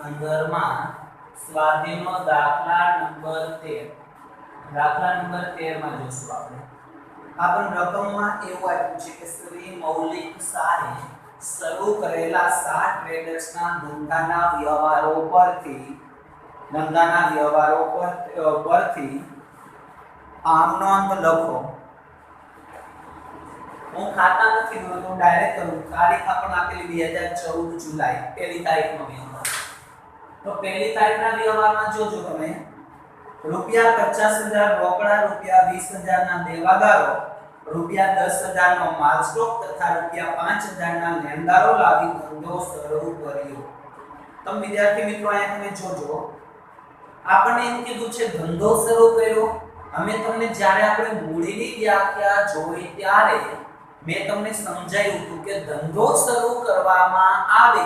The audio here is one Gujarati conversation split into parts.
अंदर में स्वाधीन दाखला नंबर 13 दाखला नंबर 13 में जोशु आपन रकम में एवं आप्युं छे के श्री मौलिक शाहे शरू करेला 7 ट्रेडर्स ना धंधाना व्यवहारो परथी आम नोंध लखो। હું ખાતા નથી તો ડાયરેક્ટ કરું તારીખ આપણ આપેલી 2014 જુલાઈ પહેલી તારીખનો વ્યવહાર તો પહેલી તારીખના વ્યવહારમાં જોજો તમે રૂપિયા 50000 રોકડા રૂપિયા 20000 ના દેવાદારો રૂપિયા 10000 નો માલ સ્ટોક તથા રૂપિયા 5000 ના લેણદારો લાવી ધંધો શરૂ કર્યો। તો વિદ્યાર્થી મિત્રો અહીંયા તમે જોજો આપણને એમ કીધું છે ધંધો શરૂ કર્યો। અમે તમને જ્યારે આપણે મૂડીની વ્યાખ્યા જોઈ ત્યારે मैं तमने समझाયું હતું કે ધંધો શરૂ કરવામાં આવે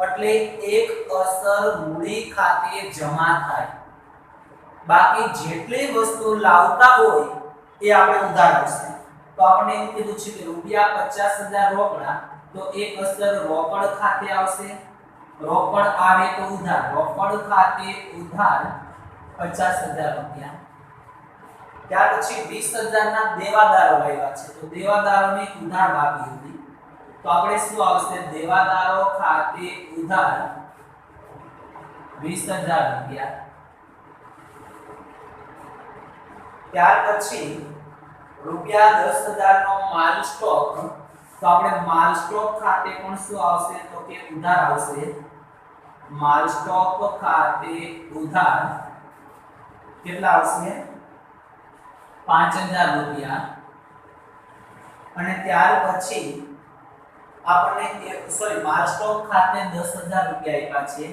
એટલે એક અસર મૂડી ખાતે જમા થાય બાકી જેટલી વસ્તુ લાવતા હોય એ આપણે ઉધાર આવશે। તો આપણે એમ કીધું છે કે રૂપિયા 50000 રોકડા તો એક અસર રોકડ ખાતે આવશે રોકડ આવે તો ઉધાર રોકડ ખાતે ઉધાર 50000 રૂપિયા। ત્યાર પછી 20000 ના દેવાદારો આવ્યા છે તો દેવાદારોને ઉધાર આપી હતી તો આપણે શું આવશે દેવાદારો ખાતે ઉધાર 20000 રૂપિયા। ત્યાર પછી રૂપિયા 10000 નો માલ સ્ટોક તો આપણે માલ સ્ટોક ખાતે પણ શું આવશે તો કે ઉધાર આવશે માલ સ્ટોક ખાતે ઉધાર કેટલા આવશે 5000 રૂપિયા। અને ત્યાર પછી આપણને સોરી માલ સ્ટોક ખાતે 10000 રૂપિયા આપ્યા છે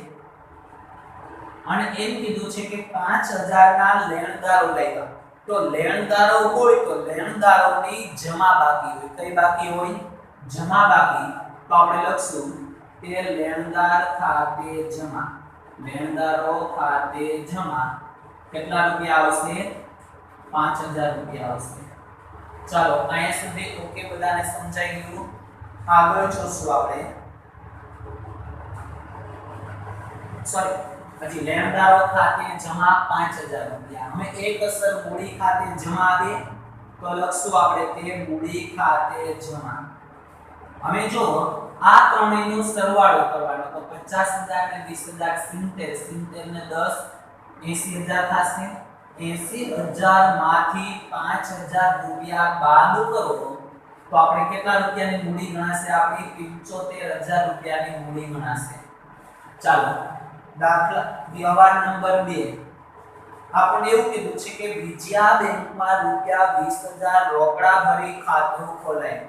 અને એમ કીધું છે કે 5000 ના લેણદારો લાવ્યા તો લેણદારો હોય તો લેણદારોની જમા બાકી હોય કઈ બાકી હોય જમા બાકી તો આપણે લખશું કે લેણદાર ખાતે જમા લેણદારો ખાતે જમા કેટલા રૂપિયા આવશે 5000 રૂપિયા આવશે। ચાલો અહીંયા સુધી ઓકે બધાને સમજાઈ ગયું। આગળ જોશું આપણે સોરી હજી લેણદારો ખાતે જમા 5000 રૂપિયા અમે એક અસર મૂડી ખાતે જમા આવે તો લખશું આપણે તે મૂડી ખાતે જમા। અમે જો આ ત્રણેયનો સરવાળો કરવાનો તો 50000 ને 20000 70 ને 10 80000 થશે 80000 માંથી 5000 રૂપિયા બાદ કરો તો આપણે કેટલા રૂપિયાની મૂડી ગણાશે આપણી 75000 રૂપિયાની મૂડી ગણાશે। ચાલો દાખલા વ્યવહાર નંબર 2 આપણે એવું કીધું છે કે વિજયા બેંકમાં રૂપિયા 20000 રોકડા ભરી ખાતું ખોલાવ્યું।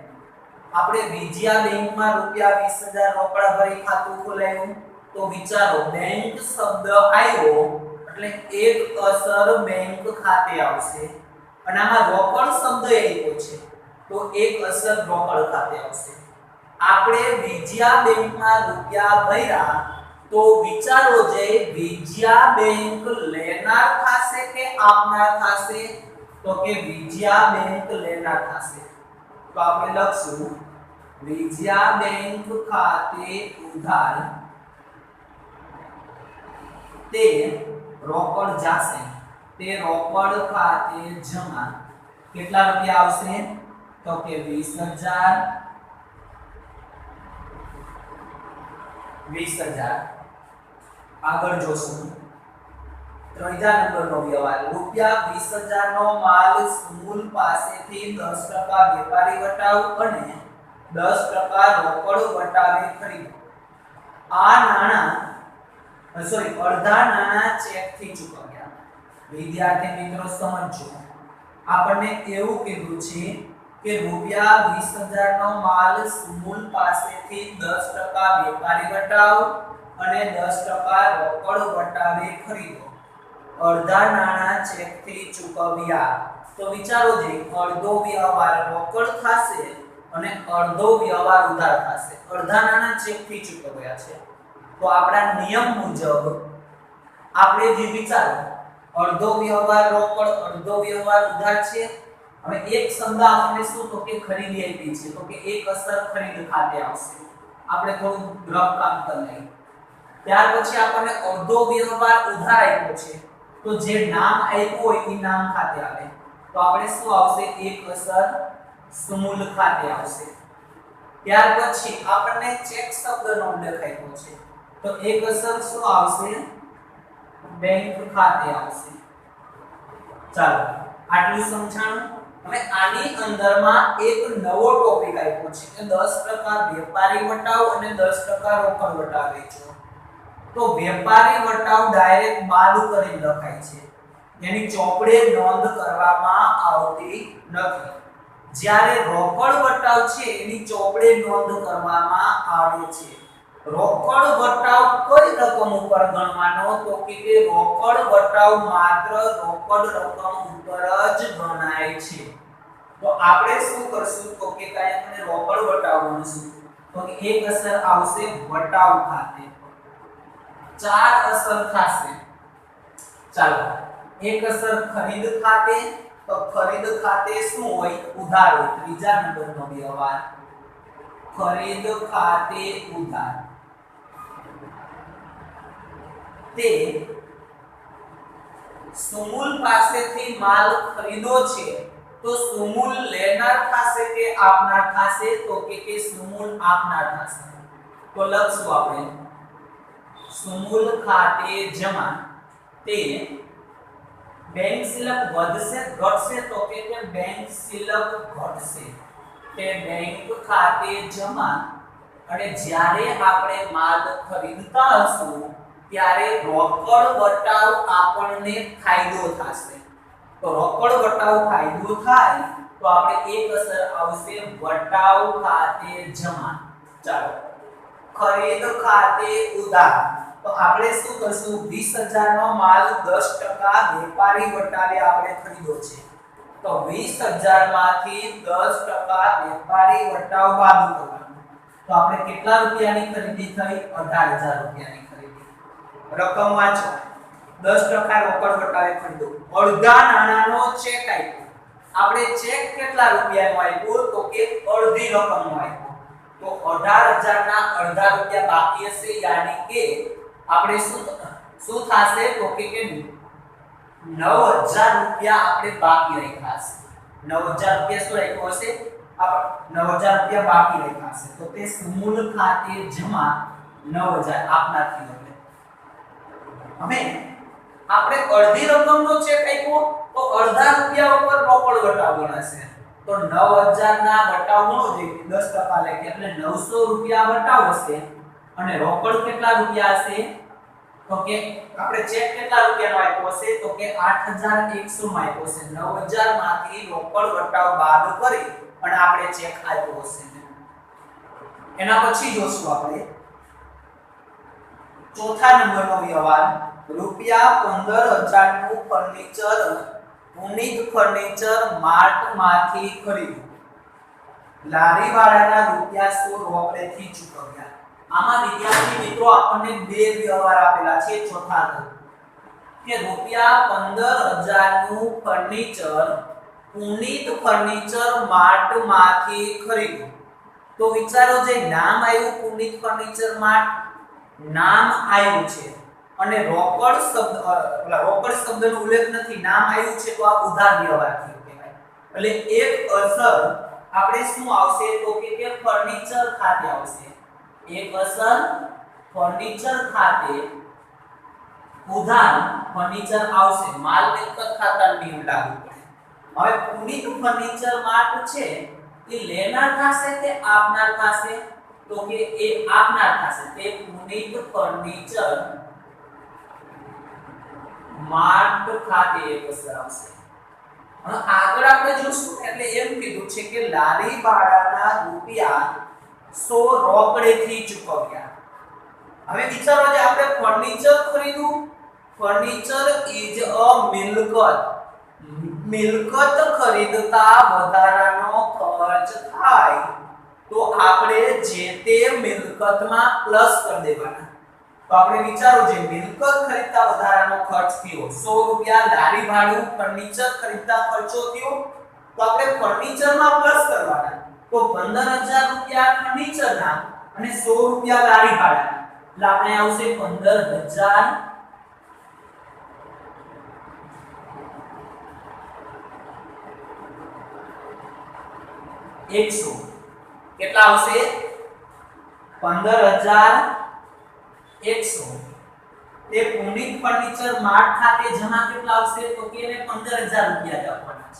આપણે વિજયા બેંકમાં રૂપિયા 20000 રોકડા ભરી ખાતું ખોલાવ્યું તો વિચારો બેંક શબ્દ આવ્યો એટલે એક અસર બેંક ખાતે આવશે અને આમાં રોકડ શબ્દ આવ્યો છે તો એક અસર રોકડ ખાતે આવશે। આપણે વિજયા બેંકમાં રૂપિયા ભર્યા તો વિચારો જે વિજયા બેંક લેનાર થાશે કે આપનાર થાશે તો કે વિજયા બેંક લેનાર થાશે તો આપણે લખશું વિજયા બેંક ખાતે ઉધાર તે रोकड़ जासे ते रोकड़ खाते जमा કેટલા રૂપિયા આવશે તો કે 20000 આગળ જોશું ત્રીજા નંબરનો વ્યવહાર રૂપિયા 20000 નો માલ સુમૂલ પાસેથી 10% વેપારી વટાવ અને 10% રોકડ વટાવે ખરીદો। આ નાણા સોરી અડધા નાણા ચેક થી ચૂકવ્યા। વિદ્યાર્થી મિત્રો સમજો આપણને એવું કીધું છે કે રૂપિયા 20000 નો માલ સુમૂલ પાસેથી 10% વેપારી વટાવ અને 10% રોકડ વટાવે ખરીદો। અડધા નાણા ચેક થી ચૂકવ્યા તો વિચારો જે અડધો વ્યવહાર રોકડ થશે અને અડધો વ્યવહાર ઉધાર થશે। અડધા નાણા ચેક થી ચૂકવ્યા છે तो आपड़ा नियम मुजब आपणे जे विचारो अर्धो व्यवहार रोकड़ अर्धो व्यवहार उधार छे। हवे एक शब्द आपने शुं तो के खरीदी आपी छे तो के एक असर खरीद खाते आवशे। आपणे थोडું ગ્રહ કામ કરી લઈએ ત્યાર પછી આપણને અડધો વ્યવહાર ઉધાર આપ્યો છે, તો જે નામ આપ્યું હોય એ નામ ખાતે આવે, તો આપણે શું આવશે? એક અસર સમૂલ ખાતે આવશે. ત્યાર પછી આપણને ચેક શબ્દનો ઉલ્લેખ આપ્યો છે, તો એક અસર શું આવશે? બેંક ખાતે આવશે. ચાલો આટલું સમજાણું. હવે આની અંદરમાં એક નવો ટોપિક આપ્યો છે કે 10% વેપારી વટાવ અને 10% રોકડ વટાવ વેચો. તો વેપારી વટાવ ડાયરેક્ટ બાદ કરીને લખાય છે, એની ચોપડે નોંધ કરવામાં આવતી નથી. જ્યારે રોકડ વટાવ છે એની ચોપડે નોંધ કરવામાં આવે છે. રોકડ વટાવ કઈ રકમ ઉપર ગણવાનો? તો કે રોકડ વટાવ માત્ર રોકડ રકમ ઉપર જ ગણાય છે. તો આપણે શું કરશું? તો કે કાયમને રોકડ વટાવ ગણશું, તો કે એક અસર આવશે વટાવ ખાતે. ચાર અસર થશે. ચાલો એક અસર ખરીદ ખાતે, તો ખરીદ ખાતે શું હોય? ઉધાર હોય. ત્રીજા નંબરનો વ્યવહાર ખરીદ ખાતે ઉધાર. તે સુમૂલ પાસેથી માલ ખરીદો છે, તો સુમૂલ લેનાર થશે કે આપનાર થશે? તો કે સુમૂલ આપનાર થશે. તો લખશું આપણે સુમૂલ ખાતે જમા. તે બેંક શિલ્લક વધશે ઘટશે? તો કે બેંક શિલ્લક ઘટશે. તે બેંક ખાતે જમા. અને જ્યારે આપણે માલ ખરીદતા હશું ત્યારે રોકડ વટાવ આપણને ફાયદો થશે. તો રોકડ વટાવ ફાયદો થાય તો આપણે એક અસર આવશે વટાવ ખાતે જમા. ચાલો ખરીદ ખાતે ઉધાર. તો આપણે શું કરશું? 20000 નો માલ 10% વેપારી વટાવે આપણે ખરીદ્યો છે, તો 20000 માંથી 10% વેપારી વટાવ બાદ કરવાનો. તો આપણે કેટલા રૂપિયાની ખરીદી થઈ? 18000 રૂપિયાની ખરીદી. રકમ વાંચો. 10% રોકડ વટાવે ખરીદ્યો. અડધા નાણાનો ચેક આપ્યો. આપણે ચેક કેટલા રૂપિયાનો આપ્યો? તો કે અડધી રકમનો આપ્યો. તો 18000 ના અડધા રૂપિયા બાકી હશે, યાની કે આપણે શું થશે? તો કે 9000 રૂપિયા આપણે બાકી રાખ્યા હશે. 9000 રૂપિયા શું રાખ્યો હશે? આપણે 9000 રૂપિયા બાકી રાખ્યા હશે. તો તે સુમૂલ ખાતે જમા 9000 આપનાથી એટલે. હવે આપણે અડધી રકમનો ચેક આપ્યો તો અડધા રૂપિયા ઉપર રોકડ વટાવ ગણાશે. તો 9000 ના વટાવ ગણો જોઈએ 10% લેકે એટલે 900 રૂપિયા વટાવ હશે. અને રોકડ કેટલા રૂપિયા હશે? તો કે આપણે ચેક કેટલા રૂપિયાનો આપ્યો હશે? તો કે 8100 માં આપ્યો હશે. 9000 માંથી રોકડ વટાવ બાદ કરી અને આપણે ચેક આપ્યો હશે. એના પછી જોશું આપણે ચોથા નંબરનો વ્યવહાર રૂપિયા 15000 નું ફર્નિચર પુનિત ફર્નિચર માર્ટ માંથી ખરીદ્યું. લારી વાળાના રૂપિયા 100 રોકડેથી ચૂકવ્યા. આમાં વિદ્યાર્થી મિત્રો આપણને બે વ્યવહાર આપેલા છે ચોથા કે રૂપિયા 15000 નું ફર્નિચર પુનિત ફર્નિચર માર્ટ માંથી ખરીદ્યું. તો વિચારો જે નામ આવ્યું પુનિત ફર્નિચર માર્ટ નામ આવ્યું છે અને રોકડ શબ્દનો ઉલ્લેખ નથી, નામ આવ્યું છે, તો આ ઉધાર વ્યવહાર થયો કહેવાય. એટલે એક અસર આપણે શું આવશે? તો કે ફર્નિચર ખાતે આવશે. એક અસર ફર્નિચર ખાતે ઉધાર ફર્નિચર આવશે. માલ મિલકત ખાતાનો નિયમ લાગુ પડે. હવે પુનિત ફર્નિચર માર્ટ છે એ લેનાર થશે કે આપનાર થશે? તો કે એ આપનાર થશે. તે પુનિત ફર્નિચર માર્ટ ખાતે એક અસર આવશે. હવે આગળ આપણે જોશું એટલે એમ કીધું છે કે લારી ભાડાના રૂપિયા 100 રોકડેથી ચૂકવ્યા. હવે વિચારો જે આપણે ફર્નિચર ખરીદ્યું. ફર્નિચર ઇઝ અ મિલકત. મિલકત ખરીદતા વધારાનો ખર્ચ થાય તો આપણે જે તે મિલકતમાં પ્લસ કરી દેવાના. તો આપણે વિચારો જે મિલકત ખરીદતા વધારાનો ખર્ચ થયો 100 રૂપિયા લારી ભાડું ફર્નિચર ખરીદતા ખર્ચો થયો, તો આપણે ફર્નિચરમાં પ્લસ કરવાના. તો 15000 રૂપિયા ફર્નિચરના અને 100 રૂપિયા લારી ભાડાના. એટલે આપણે આવશે 15100 કેટલા આવશે 15100 તે પુનિત ફર્નિચર માર્ટ ખાતે જમા કેટલા આવશે તો કે એને 15000 રૂપિયા આપવાના છે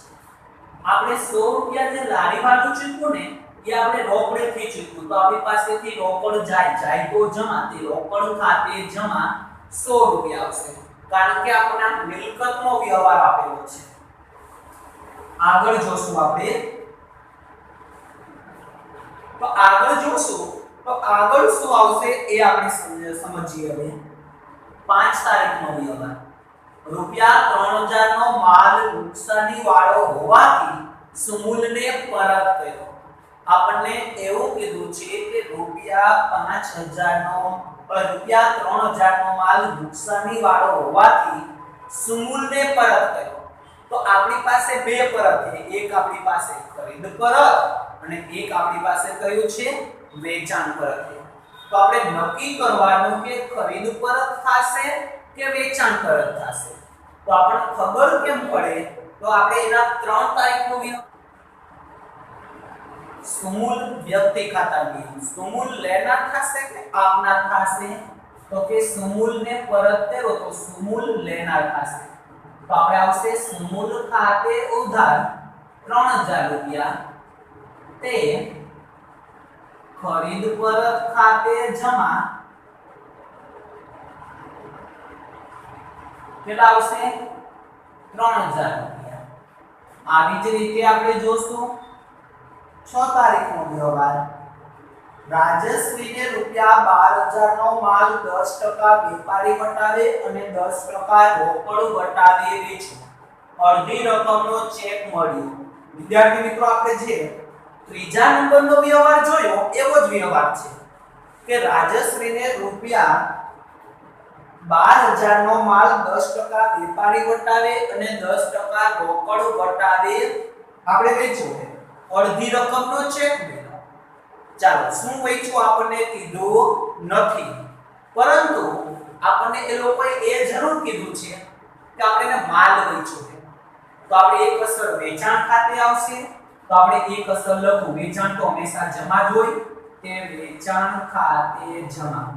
આપણે 100 રૂપિયા જે લારી વાળું ચૂક્યું ને એ આપણે રોકડે થી ચૂક્યું તો આપણી પાસેથી રોકડ જાય તો જમા તે રોકડ ખાતે જમા 100 રૂપિયા આવશે કારણ કે આપણા મિલકતનો વ્યવહાર આપેલો છે આગળ જોશું આપણે તો આગળ જોશું તો આગળ શું આવશે એ આપણે સમજીએ હવે 5 તારીખનો વ્યવહાર રૂપિયા 3000 નો માલ નુકસાની વાળો હોવાથી સુમુલને પરત કર્યો આપણને એવું કીધું છે કે રૂપિયા 3000 નો માલ નુકસાની વાળો હોવાથી સુમુલને પરત કર્યો તો આપણી પાસે બે પરત છે એક આપણી પાસે ખરીદ પરત અને એક આપણી પાસે કયું છે વેચાણ પરત છે તો આપણે નક્કી કરવાનું કે ખરીદ પરત થશે કે વેચાણ પરત થશે તો આપણને ખબર કેમ પડે તો આપણે એના 3 તારીખનો સુમુલ વ્યક્તિ ખાતા લીધું સુમુલ લેનાર થશે કે આપનાર થશે તો કે સુમુલ ને પરત કર્યો તો સુમુલ લેનાર થશે તો આપણે આવશે સુમુલ ખાતે ઉધાર 3000 રૂપિયા તે ખરીદ પરત ખાતે જમા કેટલા આવશે 3000 રૂપિયા આવી જ રીતે આપણે જોશું 6 તારીખનો વ્યવહાર રાજશ્રીને રૂપિયા 12000 નો માલ 10% વેપારી વટાવે અને 10% રોકડ વટાવે વેચ્યો અડધી રકમનો ચેક મળ્યો વિદ્યાર્થી મિત્રો આપણે જે ત્રીજા નંબરનો વ્યવહાર જોયો એવો જ વ્યવહાર છે કે રાજશ્રીને રૂપિયા 12000 નો માલ 10% વેપારી વટાવે અને 10% રોકડ વટાવે આપણે વેચ્યો છે અડધી રકમનો ચેક મળ્યો ચાલો શું વેચ્યું આપણને કીધું નથી પરંતુ આપણને એ લોકોએ એ જરૂર કીધું છે કે આપણે માલ વેચ્યો છે તો આપણે એક અસર વેચાણ ખાતે આવશે તો આપણે એક અસર લખું વેચાણ તો હંમેશા જમા જ હોય તે વેચાણ ખાતે જમા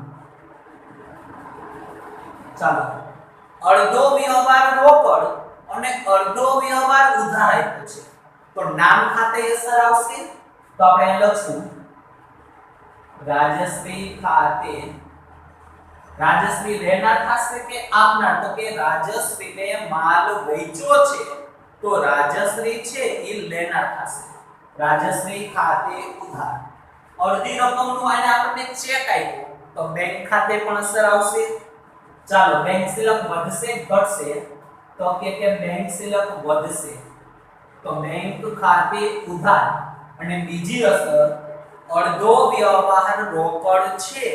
ચાલો અડધો વ્યવહાર રોકડ અને અડધો વ્યવહાર ઉધાર આપ્યો છે તો નામ ખાતે અસર આવશે તો આપણે અહીં લખશું રાજશ્રી ખાતે રાજશ્રી લેનાર થશે કે આપનાર તો કે રાજશ્રીને માલ વેચ્યો છે તો રાજશ્રી છે એ લેનાર થશે રાજશ્રી ખાતે ઉધાર અડધી રકમનું આને આપણને ચેક આપ્યો તો બેંક ખાતે પણ અસર આવશે ચાલો બેંક શિલ્લક વધશે ઘટશે તો કે બેંક શિલ્લક વધશે તો બેંક ખાતે ઉધાર અને બીજી અસર અડધો વ્યવહાર રોકડ છે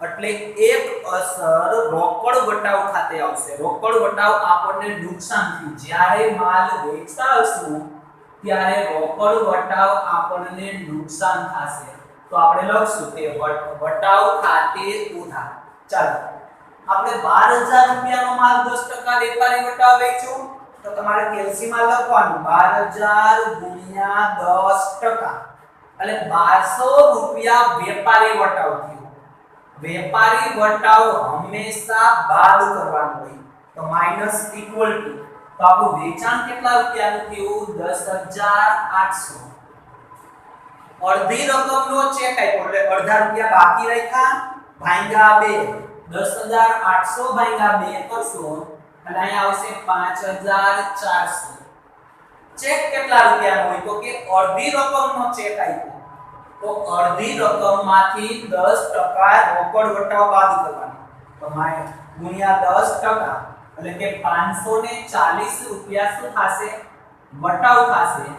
એટલે એક અસર રોકડ વટાવ ખાતે આવશે રોકડ વટાવ આપણને નુકસાન થયું જ્યારે માલ વેચતા હશું ત્યારે રોકડ વટાવ આપણને નુકસાન થશે તો આપણે લખશું કે વટાવ ખાતે ઉધાર ચાલો આપણે 12000 રૂપિયાનો માલ 10% વેપારી વટાવ વેચ્યો તો તમારે કેલ્સી માં લખવાનું 12000 ગુણ્યા 10% એટલે 1200 રૂપિયા વેપારી વટાવ થયો વેપારી વટાવ હંમેશા બાદ કરવાનો હોય તો માઈનસ ઇક્વલ ટુ તો આપણું વેચાણ કેટલા રૂપિયાનું થયું 10800 અડધી રકમનો ચેક આપ્યો એટલે અડધા રૂપિયા બાકી રાખ્યા ભાગ્યા 2 10800 ભાગ્યા 2 કરશો અને અહીંયા આવશે 5400 ચેક કેટલા રૂપિયાનો હોય તો કે અડધી રકમનો ચેક આપ્યો તો અડધી રકમમાંથી 10% રોકડ વટાવ બાદ કરવાનો તો ગુણ્યા 10% એટલે કે 540 રૂપિયા શું થશે વટાવ થશે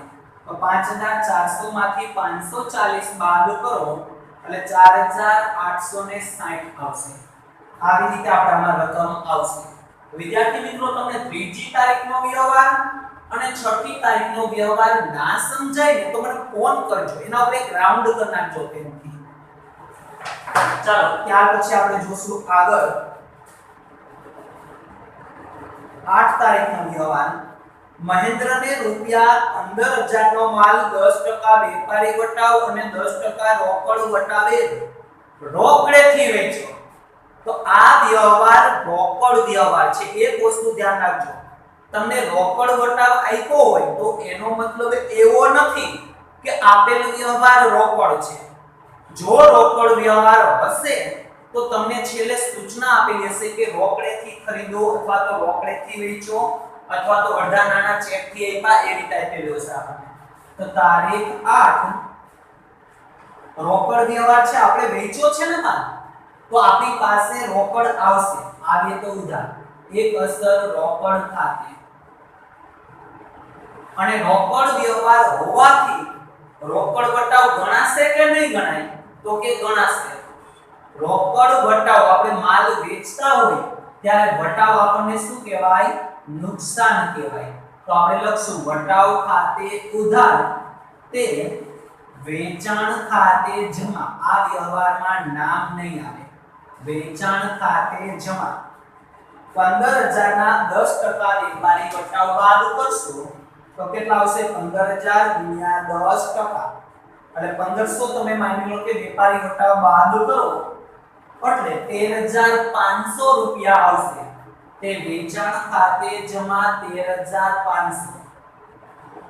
તો 5400 માંથી 540 બાદ કરો એટલે 4860 આવશે આવી રીતે આપણામાં રકમ આવશે વિદ્યાર્થી મિત્રો તમને 3જી તારીખનો વ્યવહાર અને 6ઠી તારીખનો વ્યવહાર ના સમજાય ને તો મને ફોન કરજો એના ઉપર એક રાઉન્ડ કરી નાખજો તેનથી ચાલો ત્યાર પછી આપણે જોશું આગળ 8 તારીખનો વ્યવહાર મહેન્દ્રને રૂપિયા 15000 નો માલ 10% વેપારી વટાવ અને 10% રોકડ વટાવે રોકડેથી વેચ્યો. તો આ વ્યવહાર રોકડ વ્યવહાર છે. એક વસ્તુ ધ્યાન રાખજો, તમને રોકડ વટાવ આપ્યો હોય તો એનો મતલબ એવો નથી કે આપેલ વ્યવહાર રોકડ છે. જો રોકડ વ્યવહાર હશે તો તમને છેલ્લે સૂચના આપેલી હશે કે રોકડેથી ખરીદો અથવા તો રોકડેથી વેચો અથવા તો અડધા નાના ચેકથી આપ્યા એ રીતે આપેલું હશે આપણને. તો તારીખ 8 રોકડ વ્યવહાર છે, આપણે વેચ્યો છે ને માલ, તો આપણી પાસે રોકડ આવશે. આવે તો ઉધાર, એક અસર રોકડ ખાતે. અને રોકડ વ્યવહાર હોવાથી રોકડ વટાવ ગણાશે કે નહીં ગણાય? તો કે ગણાશે. રોકડ વટાવ આપણે માલ વેચતા હોય ત્યારે વટાવ આપણને શું કહેવાય? નુકસાન કહેવાય. તો આપણે લખશું વટાવ ખાતે ઉધાર તે વેચાણ ખાતે જમા. આ વ્યવહારમાં નામ નહીં આવે. વેચાણ ખાતે જમા 15000 ના 10% વેપારી વટાવ બાદ કરશો તો કેટલા આવશે? 15000 ગુણ્યા 10%. એટલે 1500 તમે માની લો કે વેપારી વટાવ બાદ કરો એટલે 13500 રૂપિયા આવશે. તે વેચાણ ખાતે જમા 13500.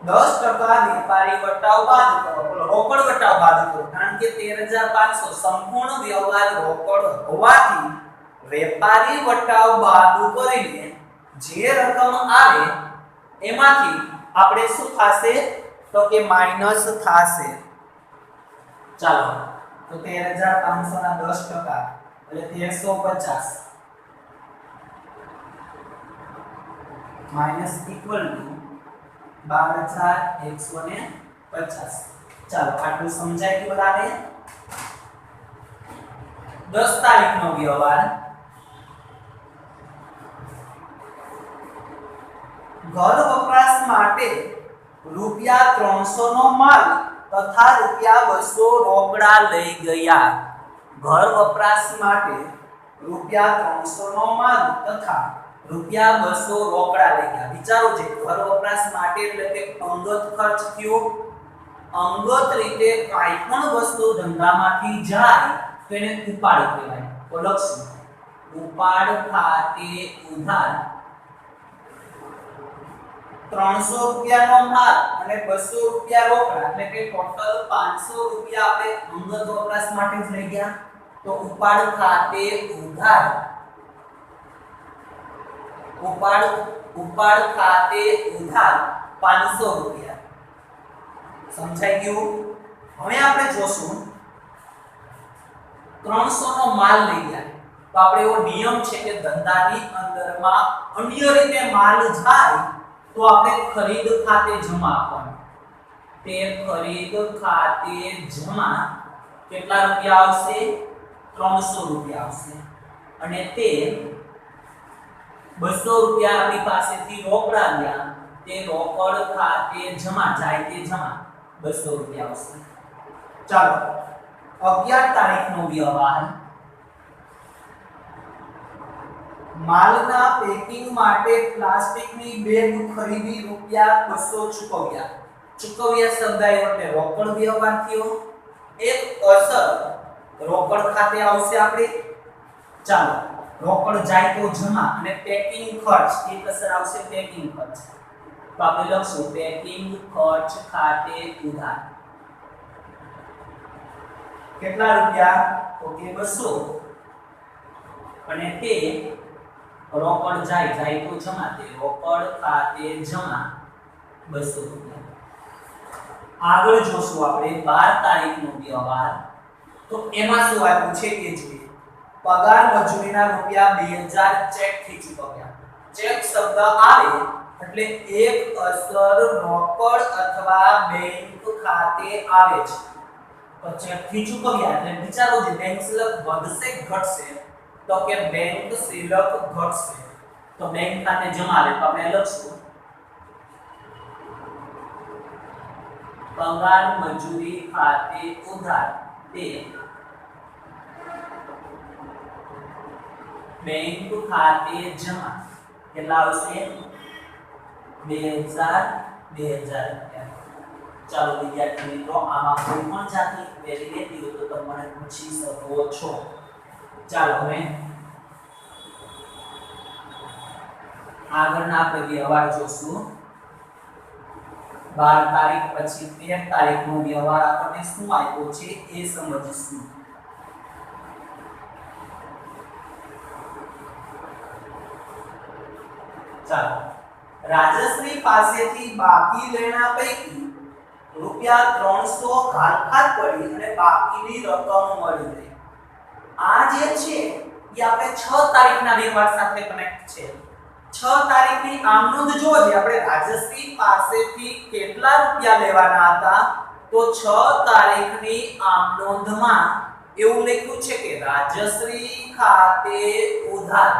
10% વેપારી વટાવ બાદ કરો, રોકડ વટાવ બાદ કરો, કારણ કે 13500 સંપૂર્ણ વ્યવહાર રોકડ હોવાથી વેપારી વટાવ બાદ કરીને જે રકમ આવે એમાંથી આપણે શું થશે? તો કે માઈનસ થશે. ચાલો તો 13500 ના 10% એટલે 1350 માઈનસ ઇક્વલ ટુ 12150. ચાલો આટલું સમજાય કે બરાબર? 10 તારીખનો વ્યવહાર ઘર વપરાશ માટે રૂપિયા 300 નો માલ તથા રૂપિયા 200 રોકડા લઈ ગયા. ઘર વપરાશ માટે રૂપિયા 300 નો માલ તથા રૂપિયા 200 રોકડા લઈ ગયા. વિચારો જે ઘર વપરાશ માટે એટલે કે અંગત ખર્ચ થયો. અંગત રીતે કાઈ પણ વસ્તુ ધંધામાંથી જાય તો એને ઉપાડ કહેવાય. તો લખશું ઉપાડ ખાતે ઉધાર 300 રૂપિયાનો માલ અને 200 રૂપિયા રોકડા એટલે કે ટોટલ 500 રૂપિયા આપણે અંગત વપરાશ માટે જ લઈ ગયા. તો ઉપાડ ખાતે ઉધાર ઉપાડ ખાતે ઉધાર 500 રૂપિયા. સમજાઈ ગયું? હવે આપણે જોશું 300 નો માલ લઈ ગયા તો આપણે એવો નિયમ છે કે ધંધાની અંદરમાં અન્ય રીતે માલ જાય તો આપણે ખરીદ ખાતે જમા આપવાનું. તે ખરીદ ખાતે જમા કેટલા રૂપિયા આવશે? 300 રૂપિયા આવશે. અને તે 200 રૂપિયા આપણી પાસેથી રોકડા ગયા, તે રોકડ ખાતે જમા જાય તે જમા 200 રૂપિયા આવશે. ચાલો 11 તારીખનો વ્યવહાર માલના પેકિંગ માટે પ્લાસ્ટિકની બેગ ખરીદી રૂપિયા 200 ચૂકવ્યા. ચૂકવ્યા શબ્દ આવ્યો એટલે રોકડ વ્યવહાર થયો. એક અસર રોકડ ખાતે આવશે આપણે. ચાલો રોકડ જાય તો જમા અને પેકિંગ ખર્ચ એક અસર આવશે પેકિંગ ખર્ચ. તો આપણે લખશું પેકિંગ ખર્ચ ખાતે ઉધાર. કેટલા રૂપિયા? તો કે 200. અને તે રોકડ જાય તો જમા, તે રોકડ ખાતે જમા 200 રૂપિયા. આગળ જોશું આપણે 12 તારીખનો વ્યવહાર. તો એમાં શું આપ્યું છે કે જોઈએ પગાર મજૂરીના રૂપિયા 2000 ચેક થી ચૂકવ્યા. ચેક શબ્દ આવે એટલે એક અસર રોકડ અથવા બેંક ખાતે આવે છે. તો ચેક થી ચૂકવ્યા એટલે વિચારો જે બેંક શિલ્લક વધશે ઘટશે? તો કે બેંક શિલ્લક ઘટશે. તો બેંક ખાતે જમા રહે તો આપણે લખશું પગાર મજૂરી ખાતે ઉધાર તે બેંક ખાતે જમા કેટલા આવશે 2000 રૂપિયા। ચાલો વિદ્યાર્થી મિત્રો આમાં કોઈ પણ જાતની ક્વેરી રહેતી હોય તો તમે મને પૂછી શકો છો। ચાલો હવે આગળના આપણે વ્યવહાર જોશું। 12 તારીખ પછી 13 તારીખનો વ્યવહાર આપણને શું આપ્યો છે એ સમજીશું। ચાલો રાજશ્રી પાસેથી બાકી લેણા પૈકી રૂપિયા 300 ઘાલખાત પડી અને બાકીની રકમ મળી ગઈ। આ જે છે એ આપણે 6 તારીખના વ્યવહાર સાથે કનેક્ટ છે। 6 તારીખની આમનોંધ જોજે આપણે રાજશ્રી પાસેથી કેટલા રૂપિયા લેવાના હતા તો 6 તારીખની આમનોંધમાં એવું લખ્યું છે કે રાજશ્રી ખાતે ઉધાર।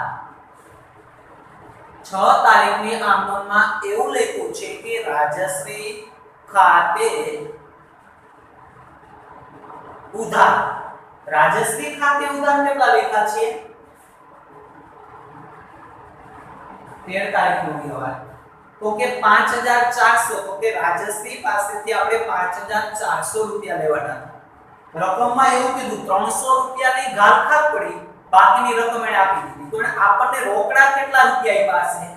6 તારીખની આમનોંધમાં એવું લખ્યું છે કે રાજશ્રી ખાતે ઉધાર। રાજશ્રી ખાતે ઉધાર કેટલા લખ્યા છે 13 તારીખનો વ્યવહાર તો કે 5400 તો કે રાજશ્રી પાસેથી આપણે 5400 રૂપિયા લેવાના હતા। રકમમાં એવું કીધું 300 રૂપિયાની ઘાલખાત પડી બાકીની રકમ એને આપી દીધી। તો આપણને રોકડા કેટલા રૂપિયા આપ્યા છે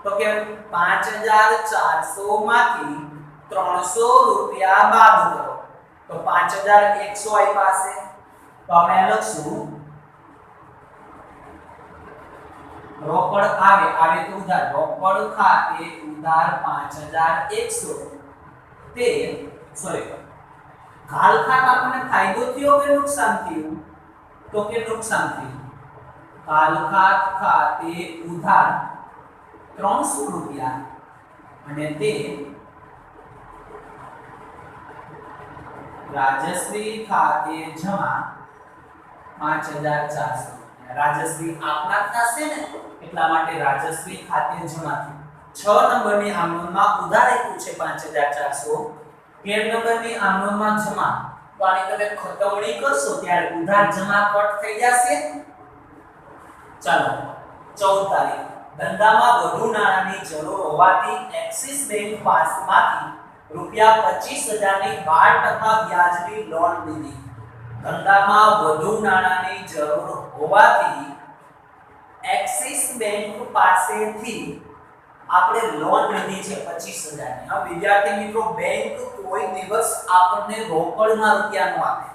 તો કે 5400 માંથી 300 રૂપિયા બાદ કરો તો 5100 આપ્યા છે। તો આપણે લખશું રોકડ આવે તો ઉધાર રોકડ ખાતે ઉધાર 5100 તે સોરી ઘાલખાત આપણને ફાયદો થયો કે નુકસાન થયું તો કે નુકસાન થયું। ઘાલખાત ખાતે ઉધાર 300 રૂપિયા અને તે રાજશ્રી ખાતે જમા 5400। રાજશ્રી આપના થશે ને એટલા માટે રાજશ્રી ખાતે જમા થયું। 6 નંબરની આમનોંધમાં ઉધાર આપ્યું છે 5400, 13 નંબરની આમનોંધમાં જમા। તો આની તમે ખતવણી કરશો ત્યારે ઉધાર જમા કટ થઈ જશે। ચાલો 14 તારીખ ધંધામાં વધુ નાણાંની જરૂર હોવાથી એક્સિસ બેંક પાસેથી રૂપિયા 25000 ની 12% વ્યાજની લોન લીધી। ધંધામાં વધુ નાણાંની જરૂર હોવાથી એક્સિસ બેંક પાસેથી આપણે લોન લીધી છે 25000 ની। હવે વિદ્યાર્થી મિત્રો બેંક કોઈ દિવસ આપણને રોકડમાં રૂપિયા ન આપે।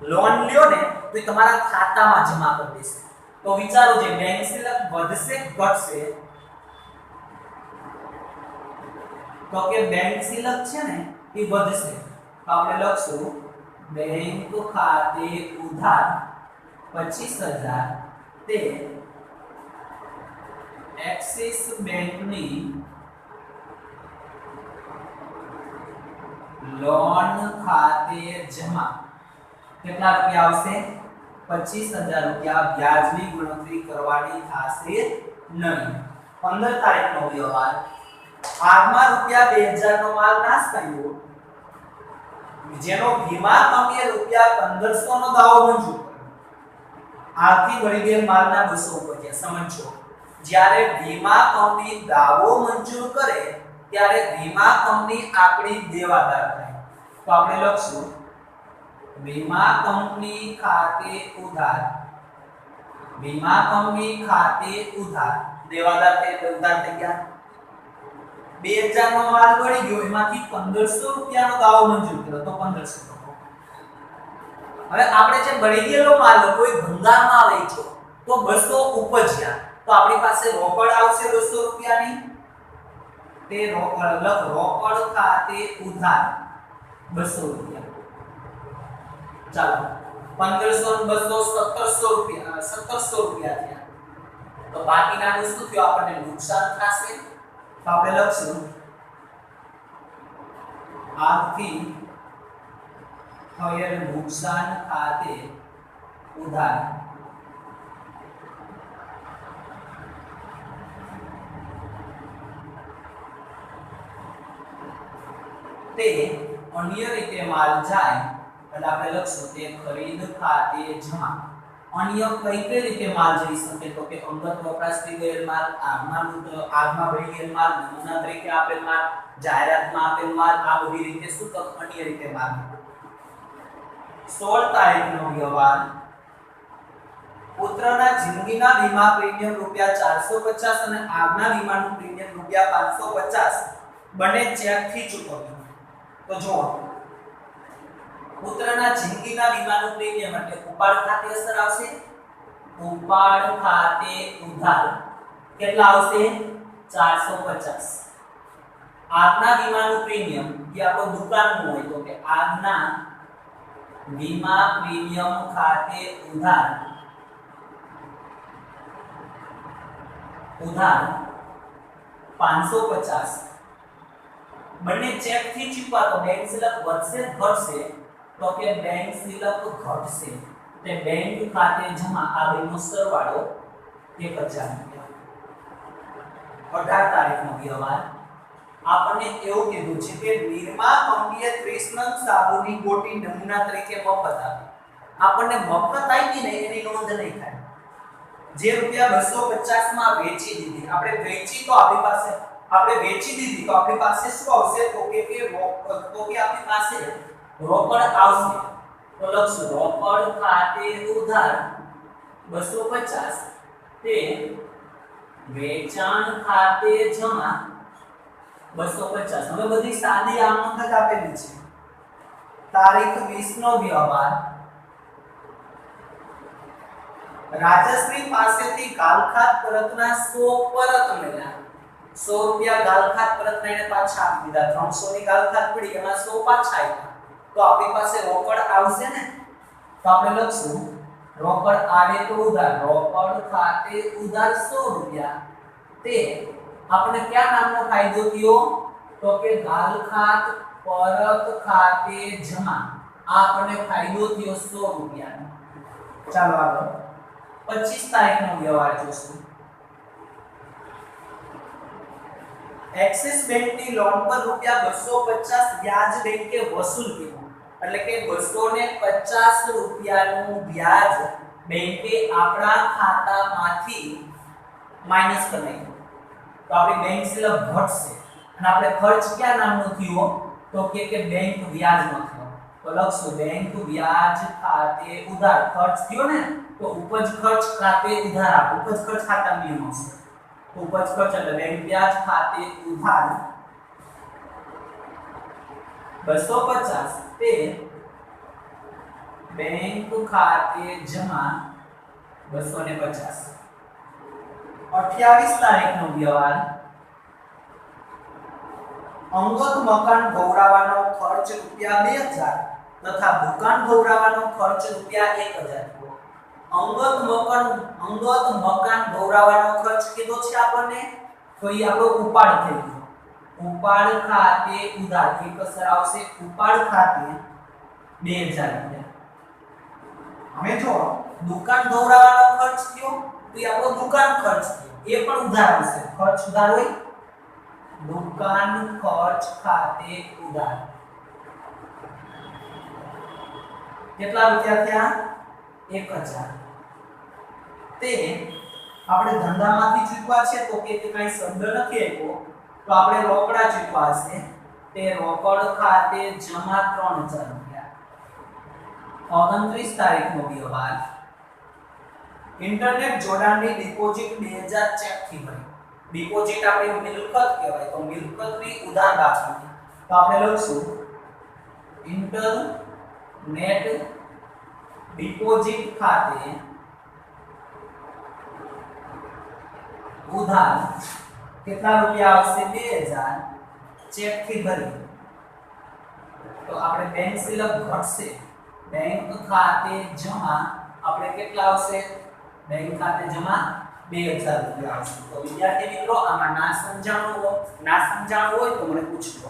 લોન લ્યો ને તો તમારા ખાતામાં જમા કરી દેશે। તો વિચારો જે બેંક સિલક વધશે ઘટશે તો કે બેંક સિલક છે ને એ વધશે તો આપણે લખશું બેંક ખાતે ઉધાર 25000 તે એક્સિસ બેંકની લોન ખાતે જમા કેટલા રૂપિયા આવશે 25000 રૂપિયા વ્યાજની ગણતરી કરવાની થશે નહીં। 15 તારીખનો વ્યવહાર આગમાં રૂપિયા 2000 નો માલ નાશ કર્યો જેનો વીમા કંપનીએ રૂપિયા 1500 નો દાવો મંજૂર કર્યો। આથી મળી ગયેલ માલના 200 રૂપિયા સમજો। જ્યારે વીમા કંપની દાવો મંજૂર કરે ત્યારે વીમા કંપની આપણી દેવાદાર થાય। તો આપણે લખશું વીમા કંપની ખાતે ઉધાર વીમા કંપની ખાતે ઉધાર દેવાદાર તે ઉધાર થઈ ગયા। 2000 નો માલ મળી ગયો એમાંથી 1500 રૂપિયાનો દાવો મંજૂર કર્યો તો 1500 હવે આપણે જે મળી ગયેલો માલ કોઈ ભંગારમાં વેચ્યો તો 200 ઉપજ્યા તો આપણી પાસે રોકડ આવશે 200 રૂપિયાની તે રોકડ ખાતે ઉધાર 200 રૂપિયા। ચાલો 1500 200 1700 રૂપિયા થયા તો બાકીનાનું શું થયું આપણને નુકસાન થશે તો આપણે લખશું આથી થયેલ નુકસાન ખાતે ઉધાર તે અન્ય રીતે માલ જાય એટલે આપણે લખશું તે ખરીદ ખાતે જમા અન્ય કઈ રીતે માલ જઈ શકે તો કે અંગત વપરાશથી ગયેલ માલ, આગમાં ભળી ગયેલ માલ, નમૂના તરીકે આપેલ માલ, જાહેરાતમાં આપેલ માલ, આ બધી રીતે શું તો અન્ય રીતે માલ. 16 તારીખનો વ્યવહાર. પુત્રના જિંદગીના વીમા પ્રીમિયમ ₹450 અને આગના વીમાનું પ્રીમિયમ ₹550 બંને ચેકથી ચૂકવ્યું. તો જો પુત્રના જિંદગીના વીમાનું પ્રીમિયમ એટલે ઉપાડ ખાતે અસર આવશે. ઉપાડ ખાતે ઉધાર કેટલા આવશે? 450. આગના વીમાનું પ્રીમિયમ કે આપણો દુકાનનું હોય તો કે આગના વીમા પ્રીમિયમ ખાતે ઉધાર 550 બંને ચેક થી ચૂકવા તો બેંક સિલક વધશે ઘટશે તો કે બેંક સિલક ઘટશે. તે બેંક ખાતે જમા આ બેનો સરવાળો 1000 રૂપિયા. 18 તારીખનો વ્યવહાર. આપણને એવું કીધું છે કે નિરમા કંપનીએ 30 નંગ સાબુની ગોટી નમૂના તરીકે મફત આપી. આપણને મફત આપી ને એની નોંધ નહીં થાય. જે ₹250 માં વેચી દીધી, આપણે વેચી તો આપણી પાસે આપણે વેચી દીધી તો આપણી પાસે શું આવશે તો કે આપણી પાસે રોકડ આવશે. તો લખશું રોકડ ખાતે ઉધાર 250 તે વેચાણ ખાતે જમા 250. હવે બધી સાદી આમનોંધ જ આપેલી છે. તારીખ 20 નો વ્યવહાર. રાજશ્રી પાસેથી ગાલખાત પરતના 100 પરત મળ્યા. 100 રૂપિયા ગાલખાત પરતના એને પાછા આપી દીધા. 300 ની ગાલખાત પડી એમાં 100 પાછા આપ્યા. તો આપણી પાસે રોકડ આવશે ને. તો આપણે લખશું રોકડ આવે તો ઉધાર. રોકડ ખાતે ઉધાર 100 રૂપિયા તે આપણે ક્યાં નામનો ફાયદો થયો તો કે ગાલખાત પરત ખાતે જમા. આ આપણને ફાયદો થયો 100 રૂપિયાનો. ચાલો આગળ 25 તારીખનો વ્યવહાર જોશું. એક્સિસ બેંકની લોન પર ₹250 વ્યાજ બેંકે વસૂલ કર્યું. એટલે કે 250 રૂપિયાનું વ્યાજ બેંકે આપણા ખાતામાંથી માઈનસ કરી નાખ્યું. તો આપણી બેંક સિલક ઘટશે અને આપણે ખર્ચ ક્યાં નામનો થયો તો કે બેંક વ્યાજનો થયો. તો લખશું બેંક વ્યાજ ખાતે ઉધાર. ખર્ચ થયો ને તો ઉપજ ખર્ચ ખાતે ઉધાર. ઉપજ ખર્ચ ખાતા નિયમ હશે. તો ઉપજ ખર્ચ એટલે બેંક વ્યાજ ખાતે ઉધાર 250 તે બેંક ખાતે જમા 250. 28 તારીખનો વ્યવહાર. અંગત મકાન ગૌરાવાનો ખર્ચ ₹2000 તથા દુકાન ગૌરાવાનો ખર્ચ ₹1000. અંગત મકાન ગૌરાવાનો ખર્ચ કીધો છે આપણને તો એ આપણો ઉપાડ થઈ ગયો. ઉપાડ ખાતે ઉધાર એક અસર આવશે. ઉપાડ ખાતે 2000 રૂપિયા. હવે જો દુકાન ગૌરાવાનો ખર્ચ થયો તો એ આપણો દુકાન ખર્ચ થયો. એ પણ ઉધાર આવશે. ખર્ચ ઉધાર હોય. દુકાન ખર્ચ ખાતે ઉધાર કેટલા રૂપિયા થયા? 1000. તે આપણે ધંધામાંથી ચૂકવા છે તો કે તે કઈ શબ્દ નથી આપ્યો તો આપણે રોકડા ચૂકવા છે. તે રોકડ ખાતે જમા 3000 રૂપિયા. 29 તારીખનો વ્યવહાર. ઇન્ટરનેટ જોડાણની ડિપોઝિટ 2000 ચેકથી ભરી. ડિપોઝિટ આપણી મિલકત કહેવાય તો મિલકતની ઉધાર દાખવી. તો આપણે લખશું ઇન્ટરનેટ ડિપોઝિટ ખાતે ઉધાર કેટલા રૂપિયા આવશે? 2000 ચેકથી ભરી. તો આપણે બેંક સિલક ઘટશે. બેંક ખાતે જમા આપણે કેટલા આવશે? બેંક ખાતે જમા 2000 રૂપિયા આવશે. તો વિદ્યાર્થી મિત્રો આમાં ના સમજાણું હોય તો મને પૂછજો.